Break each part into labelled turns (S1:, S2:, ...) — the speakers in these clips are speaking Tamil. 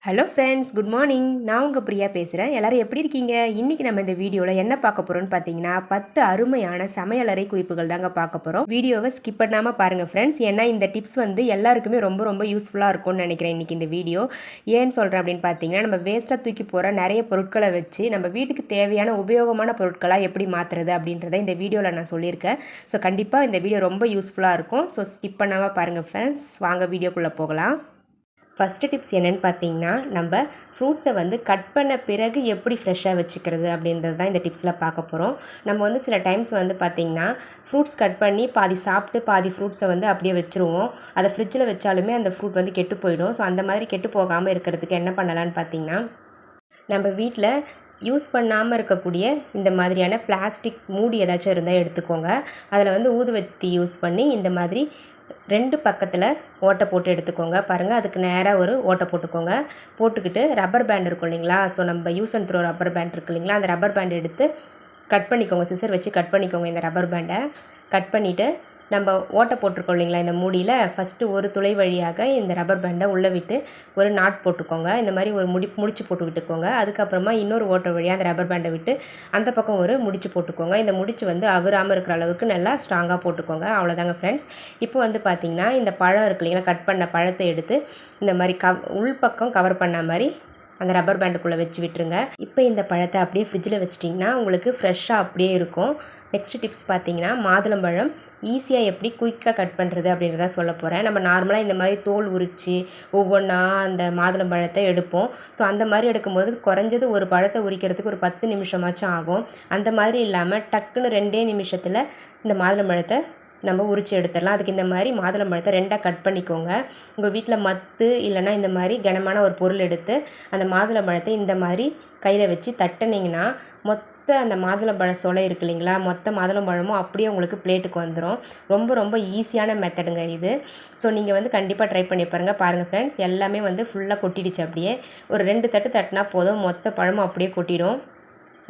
S1: Hello friends, good morning. நான் உங்கள் பிரியா பேசுகிறேன். எல்லோரும் எப்படி இருக்கீங்க? இன்றைக்கி நம்ம இந்த வீடியோவில் என்ன பார்க்க போகிறோம்னு பார்த்தீங்கன்னா 10 அருமையான சமையலறை குறிப்புகள் தாங்க பார்க்க போகிறோம். வீடியோவை ஸ்கிப் பண்ணாமல் பாருங்கள் ஃப்ரெண்ட்ஸ். ஏன்னா இந்த டிப்ஸ் வந்து எல்லாருக்குமே ரொம்ப ரொம்ப யூஸ்ஃபுல்லாக இருக்கும்னு நினைக்கிறேன் இன்றைக்கி இந்த வீடியோ. ஏன்னு சொல்கிறேன் அப்படின்னு பார்த்தீங்கன்னா, நம்ம வேஸ்ட்டாக தூக்கி போகிற நிறைய பொருட்களை வச்சு நம்ம வீட்டுக்கு தேவையான உபயோகமான பொருட்களாக எப்படி மாற்றுறது அப்படின்றத இந்த வீடியோவில் நான் சொல்லியிருக்கேன். ஸோ கண்டிப்பாக இந்த வீடியோ ரொம்ப யூஸ்ஃபுல்லாக இருக்கும். ஸோ ஸ்கிப் பண்ணாமல் பாருங்கள் ஃப்ரெண்ட்ஸ். வாங்க வீடியோக்குள்ளே போகலாம். ஃபஸ்ட்டு டிப்ஸ் என்னென்னு பார்த்தீங்கன்னா, நம்ம ஃப்ரூட்ஸை வந்து கட் பண்ண பிறகு எப்படி ஃப்ரெஷ்ஷாக வச்சுக்கிறது அப்படின்றது தான் இந்த டிப்ஸில் பார்க்க போகிறோம். நம்ம வந்து சில டைம்ஸ் வந்து பார்த்திங்கன்னா ஃப்ரூட்ஸ் கட் பண்ணி பாதி சாப்பிட்டு பாதி ஃப்ரூட்ஸை வந்து அப்படியே வச்சுருவோம். அதை ஃப்ரிட்ஜில் வச்சாலுமே அந்த ஃப்ரூட் வந்து கெட்டு போயிடும். ஸோ அந்த மாதிரி கெட்டு போகாமல் இருக்கிறதுக்கு என்ன பண்ணலான்னு பார்த்திங்கன்னா, நம்ம வீட்டில் யூஸ் பண்ணாமல் இருக்கக்கூடிய இந்த மாதிரியான பிளாஸ்டிக் மூடி ஏதாச்சும் இருந்தால் எடுத்துக்கோங்க. அதில் வந்து ஊதுவத்தி யூஸ் பண்ணி இந்த மாதிரி 2 பக்கத்தில் ஓட்டை போட்டு எடுத்துக்கோங்க. பாருங்கள், அதுக்கு நேராக ஒரு ஓட்டை போட்டுக்கோங்க. போட்டுக்கிட்டு ரப்பர் பேண்ட் இருக்கும் இல்லைங்களா, ஸோ நம்ம use and throw rubber band இருக்கு இல்லைங்களா, அந்த ரப்பர் பேண்ட் எடுத்து கட் பண்ணிக்கோங்க. சிசர் வச்சு கட் பண்ணிக்கோங்க. இந்த ரப்பர் பேண்டை கட் பண்ணிவிட்டு நம்ம ஓட்டை போட்டிருக்கோம் இல்லைங்களா, இந்த மூடியில் ஃபஸ்ட்டு ஒரு துளை வழியாக இந்த ரப்பர் பேண்டை உள்ளே விட்டு ஒரு நாட் போட்டுக்கோங்க. இந்த மாதிரி ஒரு முடிச்சு போட்டு விட்டுக்கோங்க. அதுக்கப்புறமா இன்னொரு ஓட்டை வழியாக அந்த ரப்பர் பேண்டை விட்டு அந்த பக்கம் ஒரு முடிச்சு போட்டுக்கோங்க. இந்த முடிச்சு வந்து அவுறாமல் இருக்கிற அளவுக்கு நல்லா ஸ்ட்ராங்காக போட்டுக்கோங்க. அவ்வளோதாங்க ஃப்ரெண்ட்ஸ். இப்போ வந்து பார்த்திங்கன்னா, இந்த பழம் இருக்கு இல்லைங்களா, கட் பண்ண பழத்தை எடுத்து இந்த மாதிரி உள்பக்கம் கவர் பண்ண மாதிரி அந்த ரப்பர் பேண்டுக்குள்ளே வச்சு விட்டுருங்க. இப்போ இந்த பழத்தை அப்படியே ஃப்ரிட்ஜில் வச்சிட்டிங்கன்னா உங்களுக்கு ஃப்ரெஷ்ஷாக அப்படியே இருக்கும். நெக்ஸ்ட் டிப்ஸ் பார்த்தீங்கன்னா, மாதுளம்பழம் ஈஸியாக எப்படி குயிக்காக கட் பண்ணுறது அப்படின்றத சொல்ல போகிறேன். நம்ம நார்மலாக இந்த மாதிரி தோல் உரித்து ஒவ்வொன்றா அந்த மாதுளம்பழத்தை எடுப்போம். ஸோ அந்த மாதிரி எடுக்கும்போது குறைஞ்சது ஒரு பழத்தை உரிக்கிறதுக்கு ஒரு 10 நிமிஷமாச்சும் ஆகும். அந்த மாதிரி இல்லாமல் டக்குன்னு 2 நிமிஷத்தில் இந்த மாதுளம்பழத்தை நம்ம உரித்து எடுத்துடலாம். அதுக்கு இந்த மாதிரி மாதுளம்பழத்தை 2ஆக கட் பண்ணிக்கோங்க. உங்கள் வீட்டில் மத்து இல்லைனா இந்த மாதிரி கனமான ஒரு பொருள் எடுத்து அந்த மாதுளம்பழத்தை இந்த மாதிரி கையில் வச்சு தட்டினீங்கன்னா மொத்த அந்த மாதுளம்பழ சொலை இருக்கு இல்லைங்களா, மொத்த மாதுளம்பழமும் அப்படியே உங்களுக்கு பிளேட்டுக்கு வந்துடும். ரொம்ப ரொம்ப ஈஸியான மெத்தடுங்க இது. ஸோ நீங்கள் வந்து கண்டிப்பாக ட்ரை பண்ணி பாருங்கள் ஃப்ரெண்ட்ஸ். எல்லாமே வந்து ஃபுல்லாக கொட்டிடுச்சு. அப்படியே ஒரு 2 தட்டு தட்டினா போதும், மொத்த பழமும் அப்படியே கொட்டிடும்.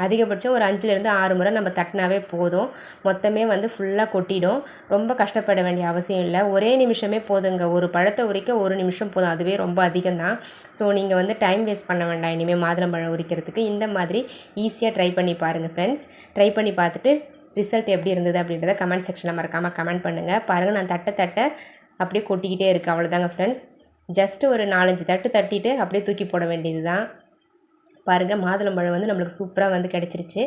S1: அதிகபட்சம் ஒரு 5லேருந்து 6 முறை நம்ம தட்டினாவே போதும். மொத்தமே வந்து ஃபுல்லாக கொட்டிடும். ரொம்ப கஷ்டப்பட வேண்டிய அவசியம் இல்லை. ஒரே நிமிஷமே போதுங்க. ஒரு பழத்தை உரிக்க 1 நிமிஷம் போதும். அதுவே ரொம்ப அதிகம்தான். ஸோ நீங்கள் வந்து டைம் வேஸ்ட் பண்ண வேண்டாம் இனிமேல் மாதுளம்பழம் உரிக்கிறதுக்கு. இந்த மாதிரி ஈஸியாக ட்ரை பண்ணி பாருங்கள் ஃப்ரெண்ட்ஸ். ட்ரை பண்ணி பார்த்துட்டு ரிசல்ட் எப்படி இருந்தது அப்படின்றத கமெண்ட் செக்ஷனில் மறக்காமல் கமெண்ட் பண்ணுங்கள். பாருங்கள், நான் தட்ட அப்படியே கொட்டிக்கிட்டே இருக்குது. அவ்வளோதாங்க ஃப்ரெண்ட்ஸ். ஜஸ்ட்டு ஒரு 4-5 தட்டு தட்டிட்டு அப்படியே தூக்கி போட வேண்டியது தான். பாருங்கள், மாதுளம்பழம் வந்து நம்மளுக்கு சூப்பராக வந்து கிடச்சிருச்சு.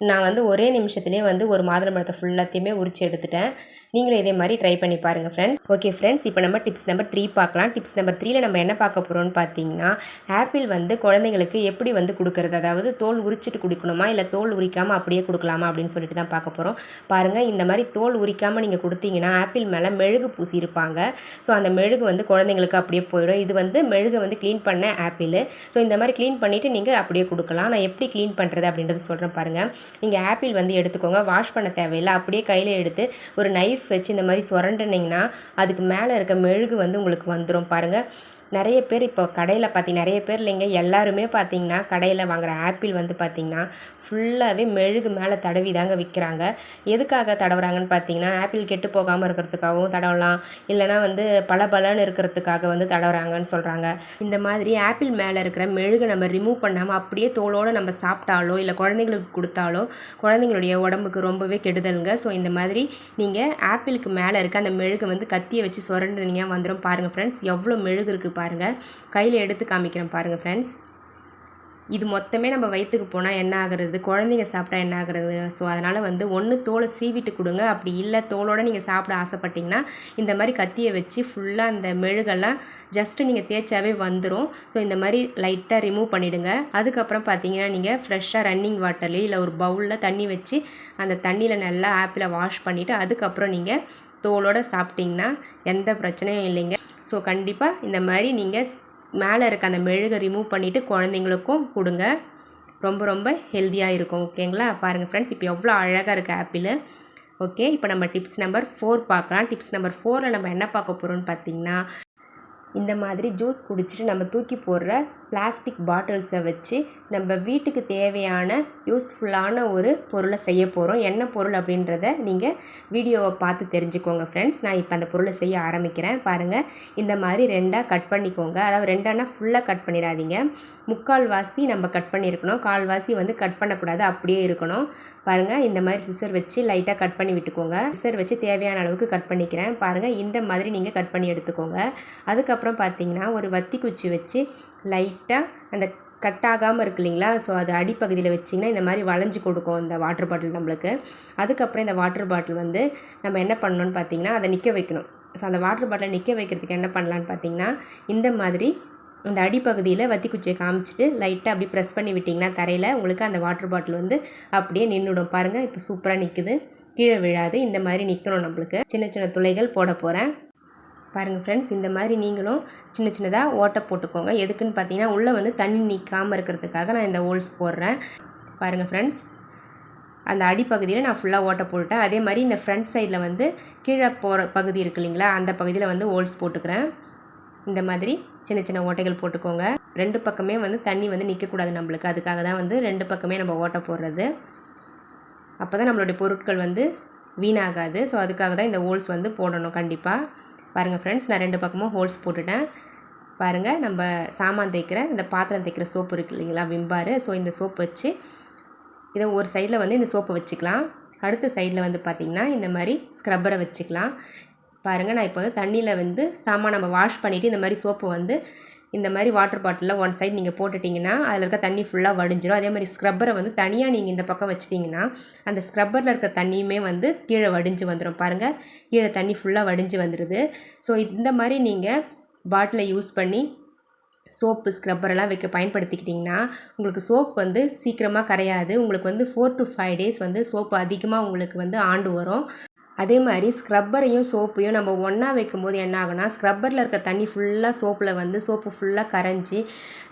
S1: நான் வந்து ஒரே நிமிஷத்துலேயே வந்து ஒரு மாதுளம்பழத்தை ஃபுல்லாத்தையுமே உரித்து எடுத்துட்டேன். நீங்களும் இதே மாதிரி ட்ரை பண்ணி பாருங்கள் ஃப்ரெண்ட்ஸ். ஓகே ஃப்ரெண்ட்ஸ், இப்போ நம்ம டிப்ஸ் நம்பர் 3 பார்க்கலாம். டிப்ஸ் நம்பர் 3ல் நம்ம என்ன பார்க்க போகிறோம்னு பார்த்தீங்கன்னா, ஆப்பிள் வந்து குழந்தைங்களுக்கு எப்படி வந்து கொடுக்குறது, அதாவது தோல் உரிச்சிட்டு கொடுக்கணுமா இல்லை தோல் உரிக்காமல் அப்படியே கொடுக்கலாமா அப்படின்னு சொல்லிட்டு தான் பார்க்க போகிறோம். பாருங்கள், இந்த மாதிரி தோல் உரிக்காமல் நீங்கள் கொடுத்தீங்கன்னா ஆப்பிள் மேலே மெழுகு பூசியிருப்பாங்க. ஸோ அந்த மெழுகு வந்து குழந்தைங்களுக்கு அப்படியே போயிடும். இது வந்து மெழுகை வந்து க்ளீன் பண்ண ஆப்பிள். ஸோ இந்த மாதிரி க்ளீன் பண்ணிவிட்டு நீங்கள் அப்படியே கொடுக்கலாம். நான் எப்படி க்ளீன் பண்ணுறது அப்படின்றது சொல்கிறேன் பாருங்கள். நீங்கள் ஆப்பிள் வந்து எடுத்துக்கோங்க. வாஷ் பண்ண தேவையில்லை. அப்படியே கையில் எடுத்து ஒரு நைஃப் வச்சு இந்த மாதிரி சுரண்டுனீங்கன்னா அதுக்கு மேலே இருக்க மெழுகு வந்து உங்களுக்கு வந்துடும். பாருங்கள், நிறைய பேர் இப்போ கடையில் நிறைய பேர் இல்லைங்க, எல்லாருமே பார்த்தீங்கன்னா கடையில் வாங்குகிற ஆப்பிள் வந்து பார்த்திங்கன்னா ஃபுல்லாகவே மெழுகு மேலே தடவி தாங்க விற்கிறாங்க. எதுக்காக தடவுறாங்கன்னு பார்த்தீங்கன்னா, ஆப்பிள் கெட்டு போகாமல் இருக்கிறதுக்காகவும் தடவலாம், இல்லைனா வந்து பலன்னு இருக்கிறதுக்காக வந்து தடவுறாங்கன்னு சொல்கிறாங்க. இந்த மாதிரி ஆப்பிள் மேலே இருக்கிற மெழுகு நம்ம ரிமூவ் பண்ணாமல் அப்படியே தோலோடு நம்ம சாப்பிட்டாலோ இல்லை குழந்தைங்களுக்கு கொடுத்தாலோ குழந்தைங்களுடைய உடம்புக்கு ரொம்பவே கெடுதலுங்க. ஸோ இந்த மாதிரி நீங்கள் ஆப்பிளுக்கு மேலே இருக்க அந்த மெழுகு வந்து கத்தியை வச்சு சுரண்டுனீங்க வந்துடும். பாருங்கள் ஃப்ரெண்ட்ஸ், எவ்வளோ மெழுகு இருக்குது பாருங்கள். கையில் எடுத்து காமிக்கிறேன் பாருங்கள் ஃப்ரெண்ட்ஸ். இது மொத்தமே நம்ம வயிற்றுக்கு போனால் என்ன ஆகுறது, குழந்தைங்க சாப்பிட்டா என்ன ஆகுறது. ஸோ அதனால் வந்து ஒன்று தோலை சீவிட்டு கொடுங்க. அப்படி இல்லை தோலோடு நீங்கள் சாப்பிட ஆசைப்பட்டிங்கன்னா இந்த மாதிரி கத்தியை வச்சு ஃபுல்லாக அந்த மெழுகெல்லாம் ஜஸ்ட்டு நீங்கள் தேய்ச்சாவே வந்துடும். ஸோ இந்த மாதிரி லைட்டாக ரிமூவ் பண்ணிவிடுங்க. அதுக்கப்புறம் பார்த்தீங்கன்னா நீங்கள் ஃப்ரெஷ்ஷாக ரன்னிங் வாட்டர்லேயே இல்லை ஒரு பவுலில் தண்ணி வச்சு அந்த தண்ணியில் நல்லா ஆப்பிளை வாஷ் பண்ணிவிட்டு அதுக்கப்புறம் நீங்கள் தோலோடு சாப்பிட்டிங்கன்னா எந்த பிரச்சனையும் இல்லைங்க. ஸோ கண்டிப்பாக இந்த மாதிரி நீங்கள் மேலே இருக்க அந்த மெழுகை ரிமூவ் பண்ணிவிட்டு குழந்தைங்களுக்கும் கொடுங்க. ரொம்ப ரொம்ப ஹெல்த்தியாக இருக்கும். ஓகேங்களா? பாருங்கள் ஃப்ரெண்ட்ஸ், இப்போ எவ்வளோ அழகாக இருக்குது ஆப்பிள். ஓகே, இப்போ நம்ம டிப்ஸ் நம்பர் 4 பார்க்கலாம். டிப்ஸ் நம்பர் 4ல் நம்ம என்ன பார்க்க போகிறோம்னு பார்த்தீங்கன்னா, இந்த மாதிரி ஜூஸ் குடிச்சிட்டு நம்ம தூக்கி போடுற பிளாஸ்டிக் பாட்டில்ஸை வச்சு நம்ம வீட்டுக்கு தேவையான யூஸ்ஃபுல்லான ஒரு பொருளை செய்ய போகிறோம். என்ன பொருள் அப்படின்றத நீங்கள் வீடியோவை பார்த்து தெரிஞ்சுக்கோங்க ஃப்ரெண்ட்ஸ். நான் இப்போ அந்த பொருளை செய்ய ஆரம்பிக்கிறேன். பாருங்கள், இந்த மாதிரி ரெண்டாக கட் பண்ணிக்கோங்க. அதாவது ரெண்டானா ஃபுல்லாக கட் பண்ணிடாதீங்க. முக்கால்வாசி நம்ம கட் பண்ணியிருக்கணும், கால்வாசி வந்து கட் பண்ணக்கூடாது, அப்படியே இருக்கணும். பாருங்கள், இந்த மாதிரி சிசர் வச்சு லைட்டாக கட் பண்ணி விட்டுக்கோங்க. சிசர் வச்சு தேவையான அளவுக்கு கட் பண்ணிக்கிறேன். பாருங்கள், இந்த மாதிரி நீங்கள் கட் பண்ணி எடுத்துக்கோங்க. அதுக்கப்புறம் பார்த்தீங்கன்னா ஒரு வத்தி குச்சி வச்சு லைட்டாக அந்த கட் ஆகாமல் இருக்கு இல்லைங்களா, ஸோ அது அடிப்பகுதியில் வச்சிங்கன்னா இந்த மாதிரி வளைஞ்சி கொடுக்கும் இந்த வாட்டர் பாட்டில் நம்மளுக்கு. அதுக்கப்புறம் இந்த வாட்டர் பாட்டில் வந்து நம்ம என்ன பண்ணணும்னு பார்த்தீங்கன்னா அதை நிற்க வைக்கணும். ஸோ அந்த வாட்டர் பாட்டிலை நிற்க வைக்கிறதுக்கு என்ன பண்ணலான்னு பார்த்தீங்கன்னா இந்த மாதிரி அந்த அடிப்பகுதியில் வத்தி குச்சியை காமிச்சிட்டு லைட்டாக அப்படி ப்ரெஸ் பண்ணி விட்டிங்கன்னா தரையில் உங்களுக்கு அந்த வாட்டர் பாட்டில் வந்து அப்படியே நின்றுடும். பாருங்கள், இப்போ சூப்பராக நிற்குது, கீழே விழாது. இந்த மாதிரி நிற்கணும். நம்மளுக்கு சின்ன சின்ன துளைகள் போட போகிறேன். பாருங்கள் ஃப்ரெண்ட்ஸ், இந்த மாதிரி நீங்களும் சின்ன சின்னதாக ஓட்டை போட்டுக்கோங்க. எதுக்குன்னு பார்த்தீங்கன்னா உள்ளே வந்து தண்ணி நிற்காமல் இருக்கிறதுக்காக நான் இந்த ஹோல்ஸ் போடுறேன். பாருங்கள் ஃப்ரெண்ட்ஸ், அந்த அடிப்பகுதியில் நான் ஃபுல்லாக ஓட்டை போட்டுட்டேன். அதே மாதிரி இந்த ஃப்ரண்ட் சைடில் வந்து கீழே போகிற பகுதி இருக்குது இல்லைங்களா, அந்த பகுதியில் வந்து ஹோல்ஸ் போட்டுக்கிறேன். இந்த மாதிரி சின்ன சின்ன ஓட்டைகள் போட்டுக்கோங்க. ரெண்டு பக்கமே வந்து தண்ணி வந்து நிற்கக்கூடாது நம்மளுக்கு. அதுக்காக தான் வந்து ரெண்டு பக்கமே நம்ம ஓட்டை போடுறது. அப்போ தான் நம்மளுடைய பொருட்கள் வந்து வீணாகாது. ஸோ அதுக்காக தான் இந்த ஹோல்ஸ் வந்து போடணும் கண்டிப்பாக. பாருங்கள் ஃப்ரெண்ட்ஸ், நான் ரெண்டு பக்கமும் ஹோல்ஸ் போட்டுட்டேன். பாருங்கள், நம்ம சாமான் தேய்க்கிற இந்த பாத்திரம் தேய்க்கிற சோப்பு இருக்குது இல்லைங்களா, விம்பார். ஸோ இந்த சோப்பு வச்சு இதை ஒரு சைடில் வந்து இந்த சோப்பை வச்சுக்கலாம். அடுத்த சைடில் வந்து பார்த்திங்கன்னா இந்த மாதிரி ஸ்க்ரப்பரை வச்சுக்கலாம். பாருங்கள், நான் இப்போ வந்து தண்ணியில் வந்து சாமான் நம்ம வாஷ் பண்ணிவிட்டு இந்த மாதிரி சோப்பு வந்து இந்த மாதிரி வாட்டர் பாட்டிலில் ஒன் சைடு நீங்கள் போட்டுட்டிங்கன்னா அதில் இருக்க தண்ணி ஃபுல்லாக வடிஞ்சிடும். அதே மாதிரி ஸ்க்ரப்பரை வந்து தனியாக நீங்கள் இந்த பக்கம் வச்சிட்டிங்கன்னா அந்த ஸ்க்ரப்பரில் இருக்க தண்ணியுமே வந்து கீழே வடிஞ்சு வந்துடும். பாருங்கள், கீழே தண்ணி ஃபுல்லாக வடிஞ்சு வந்துடுது. ஸோ இந்த மாதிரி நீங்கள் பாட்டிலை யூஸ் பண்ணி சோப்பு ஸ்க்ரப்பரெல்லாம் பயன்படுத்திக்கிட்டிங்கன்னா உங்களுக்கு சோப் வந்து சீக்கிரமாக கரையாது. உங்களுக்கு வந்து 4 to 5 days வந்து சோப்பு அதிகமாக உங்களுக்கு வந்து ஆண்டு வரும். அதே மாதிரி ஸ்க்ரப்பரையும் சோப்பையும் நம்ம ஒன்றா வைக்கும்போது என்ன ஆகுனா, ஸ்க்ரப்பரில் இருக்க தண்ணி ஃபுல்லாக சோப்பில் வந்து சோப்பு ஃபுல்லாக கரைஞ்சி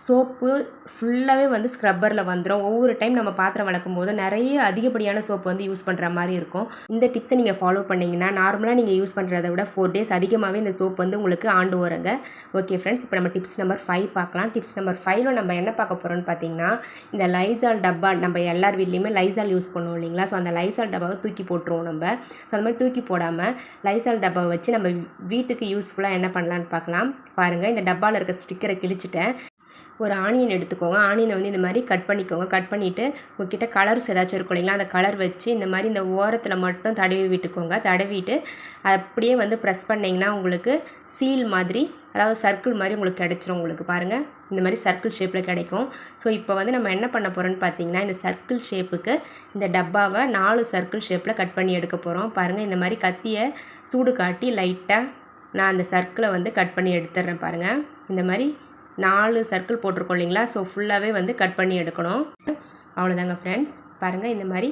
S1: சோப்பு ஃபுல்லாகவே வந்து ஸ்க்ரப்பரில் வந்துடும். ஒவ்வொரு டைம் நம்ம பாத்திரம் வளர்க்கும் போது நிறைய அதிகப்படியான சோப்பு வந்து யூஸ் பண்ணுற மாதிரி இருக்கும். இந்த டிப்ஸை நீங்கள் ஃபாலோ பண்ணிங்கன்னா நார்மலாக நீங்கள் யூஸ் பண்ணுறதை விட 4 days அதிகமாகவே இந்த சோப்பு வந்து உங்களுக்கு ஆண்டு வருங்க. ஓகே ஃப்ரெண்ட்ஸ், இப்போ நம்ம டிப்ஸ் நம்பர் 5 பார்க்கலாம். டிப்ஸ் நம்பர் 5ல நம்ம என்ன பார்க்க போகிறோம்னு பார்த்தீங்கன்னா இந்த லைசால் டப்பா. நம்ம எல்லார் வீட்லேயுமே லைசால் யூஸ் பண்ணுவோம் இல்லைங்களா, ஸோ அந்த லைசால் டப்பாவை தூக்கி போட்டுருவோம் நம்ம. ஸோ அந்த மாதிரி தூக்கி போடாமல் லைசால் டப்பாவை வச்சு நம்ம வீட்டுக்கு யூஸ்ஃபுல்லாக என்ன பண்ணலான்னு பார்க்கலாம். பாருங்கள், இந்த டப்பாவில் இருக்க ஸ்டிக்கரை கிழிச்சிட்டேன். ஒரு ஆனியன் எடுத்துக்கோங்க. ஆனியனை வந்து இந்த மாதிரி கட் பண்ணிக்கோங்க. கட் பண்ணிவிட்டு உங்ககிட்ட கலர்ஸ் ஏதாச்சும் இருக்கும் இல்லைங்களா, அந்த கலர் வச்சு இந்த மாதிரி இந்த ஓரத்தில் மட்டும் தடவி விட்டுக்கோங்க. தடவிட்டு அப்படியே வந்து ப்ரெஸ் பண்ணிங்கன்னா உங்களுக்கு சீல் மாதிரி, அதாவது சர்க்கிள் மாதிரி உங்களுக்கு கிடச்சிரும். உங்களுக்கு பாருங்கள், இந்த மாதிரி சர்க்கிள் ஷேப்பில் கிடைக்கும். ஸோ இப்போ வந்து நம்ம என்ன பண்ண போகிறோம்னு பார்த்தீங்கன்னா இந்த சர்க்கிள் ஷேப்புக்கு இந்த டப்பாவை 4 சர்க்கிள் ஷேப்பில் கட் பண்ணி எடுக்க போகிறோம். பாருங்கள், இந்த மாதிரி கத்தியை சூடு காட்டி லைட்டாக நான் அந்த சர்க்கிளை வந்து கட் பண்ணி எடுத்துடுறேன். பாருங்கள், இந்த மாதிரி 4 சர்க்கிள் போட்டிருக்கோம் இல்லைங்களா, ஸோ ஃபுல்லாகவே வந்து கட் பண்ணி எடுக்கணும். அவ்வளோதாங்க ஃப்ரெண்ட்ஸ். பாருங்கள், இந்த மாதிரி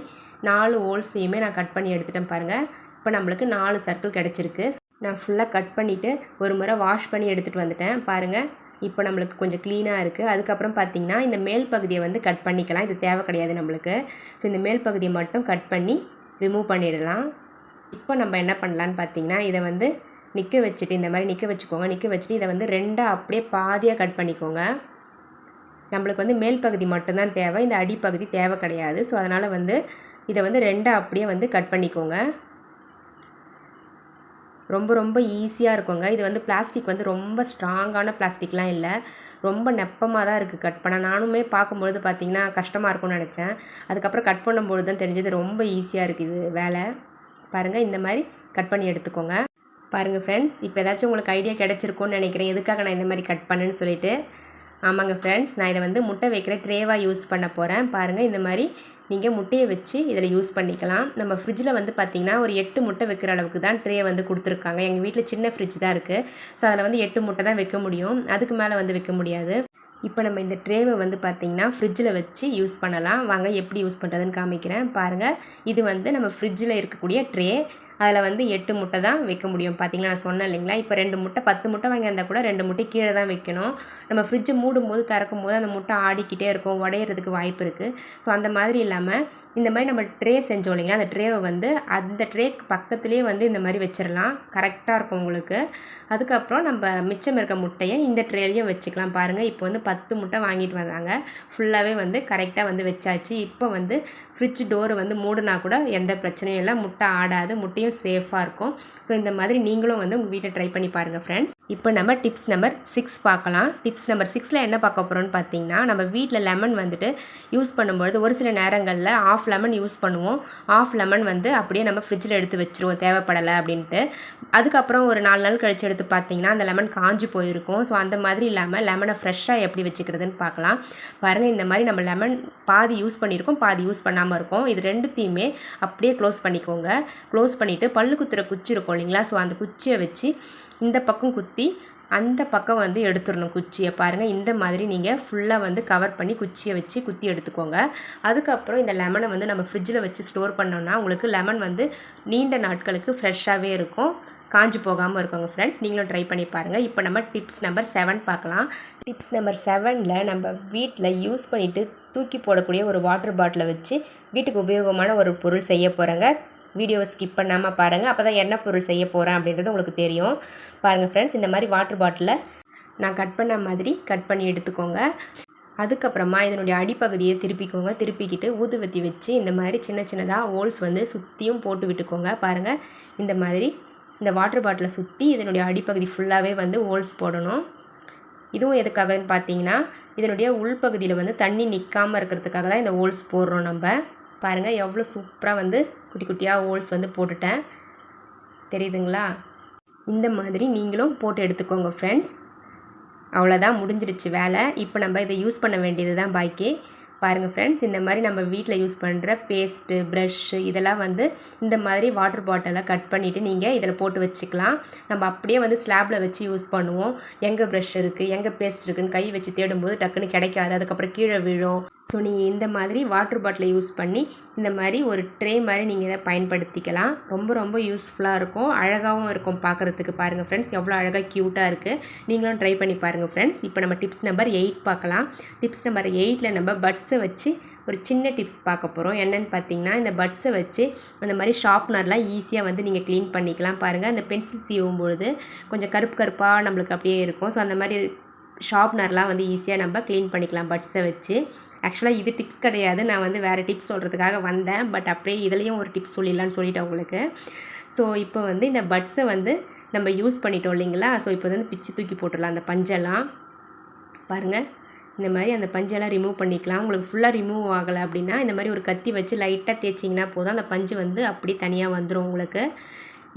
S1: 4 ஹோல்ஸையுமே நான் கட் பண்ணி எடுத்துட்டேன். பாருங்கள், இப்போ நம்மளுக்கு 4 சர்க்கிள் கிடச்சிருக்கு. நான் ஃபுல்லாக கட் பண்ணிவிட்டு ஒரு முறை வாஷ் பண்ணி எடுத்துகிட்டு வந்துட்டேன். பாருங்கள், இப்போ நம்மளுக்கு கொஞ்சம் க்ளீனாக இருக்குது. அதுக்கப்புறம் பார்த்திங்கன்னா இந்த மேல் பகுதியை வந்து கட் பண்ணிக்கலாம். இது தேவை கிடையாது நம்மளுக்கு. ஸோ இந்த மேல் பகுதியை மட்டும் கட் பண்ணி ரிமூவ் பண்ணிடலாம். இப்போ நம்ம என்ன பண்ணலான்னு பார்த்திங்கன்னா இதை வந்து நிற்க வச்சுட்டு இந்த மாதிரி நிற்க வச்சுக்கோங்க. நிற்க வச்சுட்டு இதை வந்து ரெண்டாக அப்படியே பாதியாக கட் பண்ணிக்கோங்க. நம்மளுக்கு வந்து மேல் பகுதி மட்டும்தான் தேவை, இந்த அடிப்பகுதி தேவை கிடையாது. ஸோ அதனால் வந்து இதை வந்து ரெண்டாக அப்படியே வந்து கட் பண்ணிக்கோங்க. ரொம்ப ரொம்ப ஈஸியாக இருக்குங்க. இது வந்து பிளாஸ்டிக் வந்து ரொம்ப ஸ்ட்ராங்கான பிளாஸ்டிக்லாம் இல்லை, ரொம்ப நெப்பமாக தான் இருக்குது கட் பண்ண. நானுமே பார்க்கும்பொழுது பார்த்திங்கன்னா கஷ்டமாக இருக்கும்னு நினச்சேன். அதுக்கப்புறம் கட் பண்ணும்பொழுது தான் தெரிஞ்சது ரொம்ப ஈஸியாக இருக்குது வேலை. பாருங்கள், இந்த மாதிரி கட் பண்ணி எடுத்துக்கோங்க. பாருங்கள் ஃப்ரெண்ட்ஸ், இப்போ ஏதாச்சும் உங்களுக்கு ஐடியா கிடச்சிருக்கும்னு நினைக்கிறேன் எதுக்காக நான் இந்த மாதிரி கட் பண்ணேன்னு சொல்லிட்டு. ஆமாங்க ஃப்ரெண்ட்ஸ், நான் இதை வந்து முட்டை வைக்கிற ட்ரேவாக யூஸ் பண்ண போகிறேன். பாருங்கள், இந்த மாதிரி நீங்கள் முட்டையை வச்சு இதில் யூஸ் பண்ணிக்கலாம். நம்ம ஃப்ரிட்ஜில் வந்து பார்த்திங்கன்னா ஒரு 8 முட்டை வைக்கிற அளவுக்கு தான் ட்ரே வந்து கொடுத்துருக்காங்க. எங்கள் வீட்டில் சின்ன ஃப்ரிட்ஜ் தான் இருக்குது. ஸோ அதில் வந்து 8 முட்டை தான் வைக்க முடியும், அதுக்கு மேலே வந்து வைக்க முடியாது. இப்போ நம்ம இந்த ட்ரேவை வந்து பார்த்திங்கன்னா ஃப்ரிட்ஜில் வச்சு யூஸ் பண்ணலாம். வாங்க எப்படி யூஸ் பண்ணுறதுன்னு காமிக்கிறேன். பாருங்கள், இது வந்து நம்ம ஃப்ரிட்ஜில் இருக்கக்கூடிய ட்ரே. அதில் வந்து 8 முட்டை தான் வைக்க முடியும். பார்த்திங்களா, நான் சொன்னேன் இல்லைங்களா, இப்போ 2 முட்டை 10 முட்டை வாங்கியிருந்தால் கூட 2 முட்டை கீழே தான் வைக்கணும். நம்ம ஃப்ரிட்ஜை மூடும் போது திறக்கும் போது அந்த முட்டை ஆடிக்கிட்டே இருக்கும், உடையிறதுக்கு வாய்ப்பு இருக்குது. ஸோ அந்த மாதிரி இல்லாமல் இந்த மாதிரி நம்ம ட்ரே செஞ்சோம் இல்லைங்களா, அந்த ட்ரேவை வந்து அந்த ட்ரேக்கு பக்கத்துலேயே வந்து இந்த மாதிரி வச்சிடலாம். கரெக்டாக இருக்கும் உங்களுக்கு. அதுக்கப்புறம் நம்ம மிச்சம் இருக்க முட்டையை இந்த ட்ரேலையும் வச்சுக்கலாம். பாருங்கள், இப்போ வந்து 10 முட்டை வாங்கிட்டு வந்தாங்க. ஃபுல்லாகவே வந்து கரெக்டாக வந்து வச்சாச்சு. இப்போ வந்து ஃப்ரிட்ஜ் டோரு வந்து மூடினா கூட எந்த பிரச்சனையும் இல்லை, முட்டை ஆடாது, முட்டையும் சேஃபாக இருக்கும். ஸோ இந்த மாதிரி நீங்களும் வந்து உங்கள் வீட்டில் ட்ரை பண்ணி பாருங்கள் ஃப்ரெண்ட்ஸ். இப்போ நம்ம டிப்ஸ் நம்பர் 6 பார்க்கலாம். டிப்ஸ் நம்பர் 6ல் என்ன பார்க்க போகிறோன்னு பார்த்தீங்கன்னா, நம்ம வீட்டில் லெமன் வந்துட்டு யூஸ் பண்ணும்பொழுது ஒரு சில நேரங்களில் ஆஃப் லெமன் யூஸ் பண்ணுவோம். ஆஃப் லெமன் வந்து அப்படியே நம்ம ஃப்ரிட்ஜில் எடுத்து வச்சுருவோம் தேவைப்படலை அப்படின்ட்டு. அதுக்கப்புறம் ஒரு 4 நாள் கழித்து எடுத்து பார்த்தீங்கன்னா அந்த லெமன் காஞ்சு போயிருக்கும். ஸோ அந்த மாதிரி இல்லாமல் லெமனை ஃப்ரெஷ்ஷாக எப்படி வச்சுக்கிறதுன்னு பார்க்கலாம். பாருங்கள், இந்த மாதிரி நம்ம லெமன் பாதி யூஸ் பண்ணியிருக்கோம், பாதி யூஸ் பண்ணாமல் இருக்கும். இது ரெண்டுத்தையுமே அப்படியே க்ளோஸ் பண்ணிக்கோங்க. க்ளோஸ் பண்ணிவிட்டு பல்லு குத்துற குச்சி இருக்கும் இல்லைங்களா, ஸோ அந்த குச்சியை வச்சு இந்த பக்கம் குத்தி அந்த பக்கம் வந்து எடுத்துடணும் குச்சியை. பாருங்கள், இந்த மாதிரி நீங்கள் ஃபுல்லாக வந்து கவர் பண்ணி குச்சியை வச்சு குத்தி எடுத்துக்கோங்க. அதுக்கப்புறம் இந்த லெமனை வந்து நம்ம ஃப்ரிட்ஜில் வச்சு ஸ்டோர் பண்ணோம்னா உங்களுக்கு லெமன் வந்து நீண்ட நாட்களுக்கு ஃப்ரெஷ்ஷாகவே இருக்கும், காஞ்சி போகாமல் இருக்குங்க ஃப்ரெண்ட்ஸ். நீங்களும் ட்ரை பண்ணி பாருங்கள். இப்போ நம்ம டிப்ஸ் நம்பர் 7 பார்க்கலாம். டிப்ஸ் நம்பர் 7ல் நம்ம வீட்டில் யூஸ் பண்ணிவிட்டு தூக்கி போடக்கூடிய ஒரு வாட்டர் பாட்டிலை வச்சு வீட்டுக்கு உபயோகமான ஒரு பொருள் செய்ய போகிறேங்க. வீடியோவை ஸ்கிப் பண்ணாமல் பாருங்கள், அப்போ தான் என்ன பொருள் செய்ய போகிறேன் அப்படின்றது உங்களுக்கு தெரியும். பாருங்கள் ஃப்ரெண்ட்ஸ், இந்த மாதிரி வாட்டர் பாட்டிலை நான் கட் பண்ண மாதிரி கட் பண்ணி எடுத்துக்கோங்க. அதுக்கப்புறமா இதனுடைய அடிப்பகுதியை திருப்பிக்கோங்க. திருப்பிக்கிட்டு ஊதுவத்தி வச்சு இந்த மாதிரி சின்ன சின்னதாக ஹோல்ஸ் வந்து சுற்றியும் போட்டு விட்டுக்கோங்க. பாருங்கள், இந்த மாதிரி இந்த வாட்டர் பாட்டிலை சுற்றி இதனுடைய அடிப்பகுதி ஃபுல்லாகவே வந்து ஹோல்ஸ் போடணும். இதுவும் எதுக்காகன்னு பார்த்தீங்கன்னா, இதனுடைய உள்பகுதியில் வந்து தண்ணி நிற்காமல் இருக்கிறதுக்காக தான் இந்த ஹோல்ஸ் போடுறோம் நம்ம. பாருங்கள், எவ்வளோ சூப்பராக வந்து குட்டி குட்டியாக ஹோல்ஸ் வந்து போட்டுட்டேன், தெரியுதுங்களா? இந்த மாதிரி நீங்களும் போட்டு எடுத்துக்கோங்க ஃப்ரெண்ட்ஸ். அவ்வளோதான், முடிஞ்சிடுச்சு வேலை. இப்போ நம்ம இதை யூஸ் பண்ண வேண்டியது தான் பாக்கி. பாருங்கள் ஃப்ரெண்ட்ஸ், இந்த மாதிரி நம்ம வீட்டில் யூஸ் பண்ணுற பேஸ்ட்டு, ப்ரஷ்ஷு இதெல்லாம் வந்து இந்த மாதிரி வாட்டர் பாட்டிலை கட் பண்ணிவிட்டு நீங்கள் இதில் போட்டு வச்சுக்கலாம். நம்ம அப்படியே வந்து ஸ்லாப்பில் வச்சு யூஸ் பண்ணுவோம். எங்கே ப்ரஷ் இருக்குது, எங்கே பேஸ்ட் இருக்குதுன்னு கை வச்சு தேடும்போது டக்குன்னு கிடைக்காது, அதுக்கப்புறம் கீழே விழும். ஸோ நீங்கள் இந்த மாதிரி வாட்டர் பாட்டிலை யூஸ் பண்ணி இந்த மாதிரி ஒரு ட்ரே மாதிரி நீங்கள் இதை பயன்படுத்திக்கலாம். ரொம்ப ரொம்ப யூஸ்ஃபுல்லாக இருக்கும், அழகாகவும் இருக்கும் பார்க்குறதுக்கு. பாருங்கள் ஃப்ரெண்ட்ஸ், எவ்வளோ அழகாக க்யூட்டாக இருக்குது. நீங்களும் ட்ரை பண்ணி பாருங்கள் ஃப்ரெண்ட்ஸ். இப்போ நம்ம டிப்ஸ் நம்பர் 8 பார்க்கலாம். டிப்ஸ் நம்பர் 8ல் நம்ம பட்ஸை வச்சு ஒரு சின்ன டிப்ஸ் பார்க்க போகிறோம். என்னென்னு பார்த்தீங்கன்னா, இந்த பட்ஸை வச்சு அந்த மாதிரி ஷார்ப்னர்லாம் ஈஸியாக வந்து நீங்கள் க்ளீன் பண்ணிக்கலாம். பாருங்கள், அந்த பென்சில் சீவும்பொழுது கொஞ்சம் கருப்பு கருப்பாக நம்மளுக்கு அப்படியே இருக்கும். ஸோ அந்த மாதிரி ஷார்ப்னர்லாம் வந்து ஈஸியாக நம்ம க்ளீன் பண்ணிக்கலாம் பட்ஸை வச்சு. ஆக்சுவலாக இது டிப்ஸ் கிடையாது, நான் வந்து வேறு டிப்ஸ் சொல்கிறதுக்காக வந்தேன். பட் அப்படியே இதுலேயும் ஒரு டிப்ஸ் சொல்லிடலான்னு சொல்லிட்டேன் உங்களுக்கு. ஸோ இப்போ வந்து இந்த பட்ஸை வந்து நம்ம யூஸ் பண்ணிட்டோம் இல்லைங்களா, ஸோ இப்போ வந்து பிச்சு தூக்கி போட்டுடலாம் அந்த பஞ்செல்லாம். பாருங்கள், இந்த மாதிரி அந்த பஞ்செல்லாம் ரிமூவ் பண்ணிக்கலாம். உங்களுக்கு ஃபுல்லாக ரிமூவ் ஆகலை அப்படின்னா இந்த மாதிரி ஒரு கத்தி வச்சு லைட்டாக தேய்ச்சிங்கன்னா போதும், அந்த பஞ்சு வந்து அப்படி தனியாக வந்துடும் உங்களுக்கு.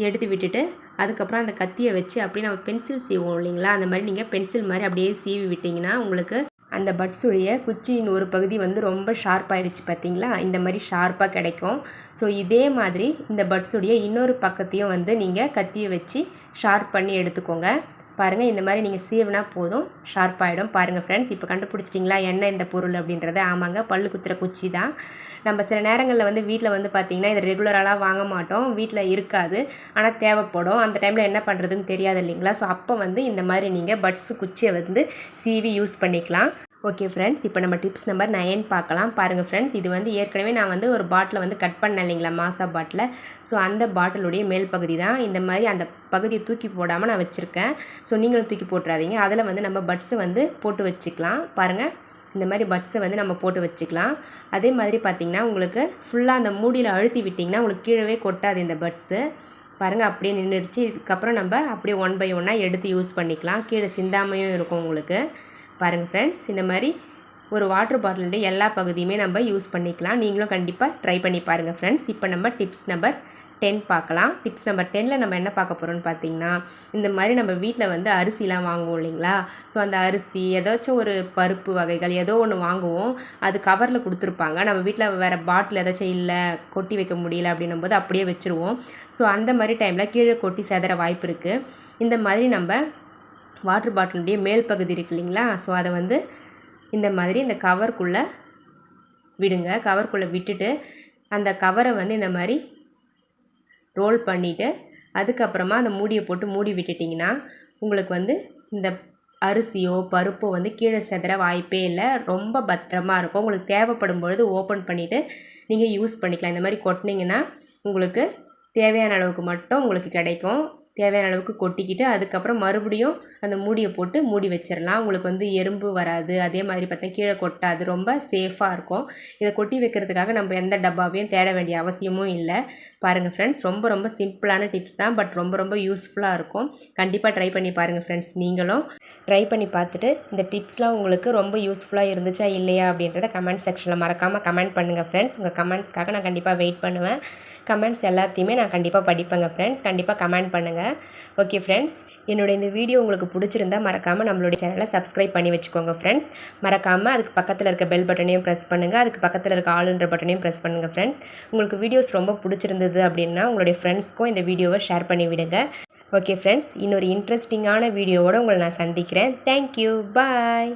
S1: எடுத்து விட்டுட்டு அதுக்கப்புறம் அந்த கத்தியை வச்சு அப்படியே நம்ம பென்சில் சீவோம் இல்லைங்களா, அந்த மாதிரி நீங்கள் பென்சில் மாதிரி அப்படியே சீவி விட்டிங்கன்னா உங்களுக்கு அந்த பட்ஸுடைய குச்சியின் ஒரு பகுதி வந்து ரொம்ப ஷார்ப்பாகிடுச்சு பார்த்தீங்களா, இந்த மாதிரி ஷார்ப்பாக கிடைக்கும். ஸோ இதே மாதிரி இந்த பட்ஸுடைய இன்னொரு பக்கத்தையும் வந்து நீங்கள் கத்தியை வச்சு ஷார்ப் பண்ணி எடுத்துக்கோங்க. பாருங்கள், இந்த மாதிரி நீங்கள் சீவினா போதும், ஷார்ப்பாகிடும். பாருங்கள் ஃப்ரெண்ட்ஸ், இப்போ கண்டுபிடிச்சிட்டிங்களா என்ன இந்த பொருள் அப்படின்றத? ஆமாங்க, பல்லு குத்துற குச்சி தான். நம்ம சில நேரங்களில் வந்து வீட்டில் வந்து பார்த்திங்கன்னா இதை ரெகுலராலாம் வாங்க மாட்டோம், வீட்டில் இருக்காது, ஆனால் தேவைப்படும். அந்த டைமில் என்ன பண்ணுறதுன்னு தெரியாது இல்லைங்களா, ஸோ அப்போ வந்து இந்த மாதிரி நீங்கள் பட்ஸு குச்சியை வந்து சீவி யூஸ் பண்ணிக்கலாம். ஓகே ஃப்ரெண்ட்ஸ், இப்போ நம்ம டிப்ஸ் நம்பர் 9 பார்க்கலாம். பாருங்கள் ஃப்ரெண்ட்ஸ், இது வந்து ஏற்கனவே நான் வந்து ஒரு பாட்டிலை வந்து கட் பண்ணேன் இல்லைங்களா, மாசா பாட்டில். ஸோ அந்த பாட்டிலுடைய மேல் பகுதி தான் இந்த மாதிரி, அந்த பகுதியை தூக்கி போடாமல் நான் வச்சுருக்கேன். ஸோ நீங்களும் தூக்கி போட்டுறாதீங்க. அதில் வந்து நம்ம பட்ஸை வந்து போட்டு வச்சுக்கலாம். பாருங்கள், இந்த மாதிரி பட்ஸை வந்து நம்ம போட்டு வச்சுக்கலாம். அதே மாதிரி பார்த்திங்கன்னா உங்களுக்கு ஃபுல்லாக அந்த மூடியில் அழுத்தி விட்டிங்கன்னா உங்களுக்கு கீழவே கொட்டாது இந்த பட்ஸு. பாருங்கள், அப்படியே நின்றுடுச்சு. இதுக்கப்புறம் நம்ம அப்படியே 1 by 1 எடுத்து யூஸ் பண்ணிக்கலாம், கீழே சிந்தாமையும் இருக்கும் உங்களுக்கு. பாருங்கள் ஃப்ரெண்ட்ஸ், இந்த மாதிரி ஒரு வாட்டர் பாட்டிலுடைய எல்லா பகுதியுமே நம்ம யூஸ் பண்ணிக்கலாம். நீங்களும் கண்டிப்பாக ட்ரை பண்ணி பாருங்கள் ஃப்ரெண்ட்ஸ். இப்போ நம்ம டிப்ஸ் நம்பர் 10 பார்க்கலாம். டிப்ஸ் நம்பர் 10ல் நம்ம என்ன பார்க்க போகிறோம்னு பார்த்தீங்கன்னா, இந்த மாதிரி நம்ம வீட்டில் வந்து அரிசிலாம் வாங்குவோம் இல்லைங்களா, ஸோ அந்த அரிசி ஏதாச்சும் ஒரு பருப்பு வகைகள் ஏதோ ஒன்று வாங்குவோம், அது கவரில் கொடுத்துருப்பாங்க. நம்ம வீட்டில் வேறு பாட்டில் ஏதாச்சும் இல்லை, கொட்டி வைக்க முடியல அப்படின்னும் போது அப்படியே வச்சுருவோம். ஸோ அந்த மாதிரி டைமில் கீழே கொட்டி செதற வாய்ப்பு இருக்குது. இந்த மாதிரி நம்ம வாட்டர் பாட்டிலுடைய மேல் பகுதி இருக்கு இல்லைங்களா, ஸோ அதை வந்து இந்த மாதிரி இந்த கவருக்குள்ளே விடுங்க. கவருக்குள்ளே விட்டுட்டு அந்த கவரை வந்து இந்த மாதிரி ரோல் பண்ணிவிட்டு அதுக்கப்புறமா அந்த மூடியை போட்டு மூடி விட்டுட்டிங்கன்னா உங்களுக்கு வந்து இந்த அரிசியோ பருப்போ வந்து கீழே செதற வாய்ப்பே இல்லை. ரொம்ப பத்திரமா இருக்கும். உங்களுக்கு தேவைப்படும் பொழுது ஓப்பன் பண்ணிவிட்டு நீங்கள் யூஸ் பண்ணிக்கலாம். இந்த மாதிரி கொட்டினீங்கன்னா உங்களுக்கு தேவையான அளவுக்கு மட்டும் உங்களுக்கு கிடைக்கும். தேவையான அளவுக்கு கொட்டிக்கிட்டு அதுக்கப்புறம் மறுபடியும் அந்த மூடியை போட்டு மூடி வச்சிடலாம். உங்களுக்கு வந்து எறும்பு வராது. அதே மாதிரி பார்த்தா கீழே கொட்டாது. ரொம்ப சேஃபாக இருக்கும். இதை கொட்டி வைக்கிறதுக்காக நம்ம எந்த டப்பாவையும் தேட வேண்டிய அவசியமும் இல்லை. பாருங்கள் ஃப்ரெண்ட்ஸ், ரொம்ப ரொம்ப சிம்பிளான டிப்ஸ் தான். பட் ரொம்ப ரொம்ப யூஸ்ஃபுல்லாக இருக்கும். கண்டிப்பாக ட்ரை பண்ணி பாருங்கள் ஃப்ரெண்ட்ஸ். நீங்களும் ட்ரை பண்ணி பார்த்துட்டு இந்த டிப்ஸ்லாம் உங்களுக்கு ரொம்ப யூஸ்ஃபுல்லாக இருந்துச்சா இல்லையா அப்படின்றத கமெண்ட் செக்ஷனில் மறக்காமல் கமெண்ட் பண்ணுங்கள் ஃப்ரெண்ட்ஸ். உங்கள் கமெண்ட்ஸ்க்காக நான் கண்டிப்பாக வெயிட் பண்ணுவேன். கமெண்ட்ஸ் எல்லாத்தையுமே நான் கண்டிப்பாக படிப்பேங்க ஃப்ரெண்ட்ஸ். கண்டிப்பாக கமெண்ட் பண்ணுங்கள். ஓகே ஃப்ரெண்ட்ஸ், என்னோட இந்த வீடியோ உங்களுக்கு பிடிச்சிருந்தா மறக்காமல் நம்மளுடைய சேனலை சப்ஸ்கிரைப் பண்ணி வச்சுக்கோங்க ஃப்ரெண்ட்ஸ். மறக்காமல் அதுக்கு பக்கத்தில் இருக்க பெல் பட்டனையும் ப்ரெஸ் பண்ணுங்கள். அதுக்கு பக்கத்தில் இருக்க ஆளுன்ற பட்டனையும் ப்ரெஸ் பண்ணுங்கள் ஃப்ரெண்ட்ஸ். உங்களுக்கு வீடியோஸ் ரொம்ப பிடிச்சிருந்தது அப்படின்னா உங்களுடைய ஃப்ரெண்ட்ஸ்க்கும் இந்த வீடியோவை ஷேர் பண்ணி விடுங்க. ஓகே ஃப்ரெண்ட்ஸ், இன்னொரு இன்ட்ரெஸ்டிங்கான வீடியோவோடு உங்களை நான் சந்திக்கிறேன். தேங்க்யூ, பாய்.